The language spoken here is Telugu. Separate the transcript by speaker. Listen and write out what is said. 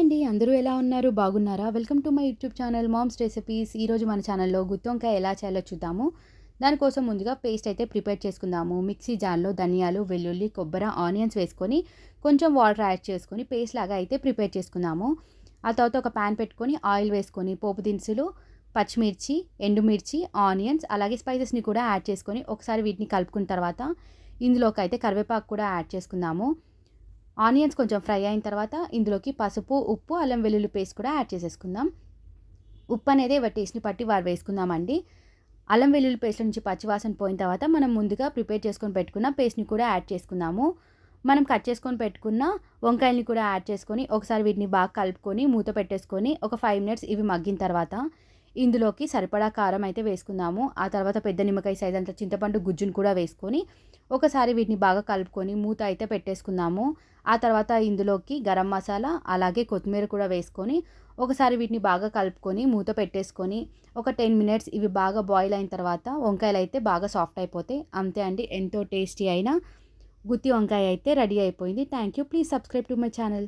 Speaker 1: అండి. అందరూ ఎలా ఉన్నారు? బాగున్నారా? Welcome to my YouTube channel Mom's Recipes. ఈరోజు మన ఛానల్‌లో గుత్తి వంకాయ ఎలా చేయాలో చూద్దాము. దానికోసం ముందుగా పేస్ట్ అయితే ప్రిపేర్ చేసుకుందాము. మిక్సీ జార్‌లో ధనియాలు, వెల్లుల్లి, కొబ్బరి, ఆనియన్స్ వేసుకొని కొంచెం వాటర్ యాడ్ చేసుకొని పేస్ట్ లాగా అయితే ప్రిపేర్ చేసుకుందాము. ఆ తర్వాత ఒక పాన్ పెట్టుకొని ఆయిల్ వేసుకొని పోపు దినుసులు, పచ్చిమిర్చి, ఎండుమిర్చి, ఆనియన్స్ అలాగే స్పైసెస్‌ని కూడా యాడ్ చేసుకొని ఒకసారి వీటిని కలుపుకున్న తర్వాత ఇందులోకైతే కరివేపాకు కూడా యాడ్ చేసుకుందాము. ఆనియన్స్ కొంచెం ఫ్రై అయిన తర్వాత ఇందులోకి పసుపు, ఉప్పు, అల్లం వెల్లుల్లి పేస్ట్ కూడా యాడ్ చేసేసుకుందాం. ఉప్పు అనేది ఎవరి టేస్ట్‌ని బట్టి వారు వేసుకుందామండి. అల్లం వెల్లుల్లి పేస్ట్ నుంచి పచ్చివాసన పోయిన తర్వాత మనం ముందుగా ప్రిపేర్ చేసుకొని పెట్టుకున్న పేస్ట్‌ని కూడా యాడ్ చేసుకుందాము. మనం కట్ చేసుకొని పెట్టుకున్న వంకాయల్ని కూడా యాడ్ చేసుకొని ఒకసారి వీటిని బాగా కలుపుకొని మూత పెట్టేసుకొని ఒక 5 మినిట్స్ ఇవి మగ్గిన తర్వాత ఇందులోకి సరిపడా కారం అయితే వేసుకుందాము. ఆ తర్వాత పెద్ద నిమ్మకాయ సైజ్ అంత చింతపండు గుజ్జును కూడా వేసుకొని ఒకసారి వీటిని బాగా కలుపుకొని మూత అయితే పెట్టేసుకుందాము. ఆ తర్వాత ఇందులోకి గరం మసాలా అలాగే కొత్తిమీర కూడా వేసుకొని ఒకసారి వీటిని బాగా కలుపుకొని మూత పెట్టేసుకొని ఒక 10 మినిట్స్ ఇవి బాగా బాయిల్ అయిన తర్వాత వంకాయలు అయితే బాగా సాఫ్ట్ అయిపోతాయి. అంతే అండి, ఎంతో టేస్టీ అయిన గుత్తి వంకాయ అయితే రెడీ అయిపోయింది. Thank you. Please subscribe to my channel.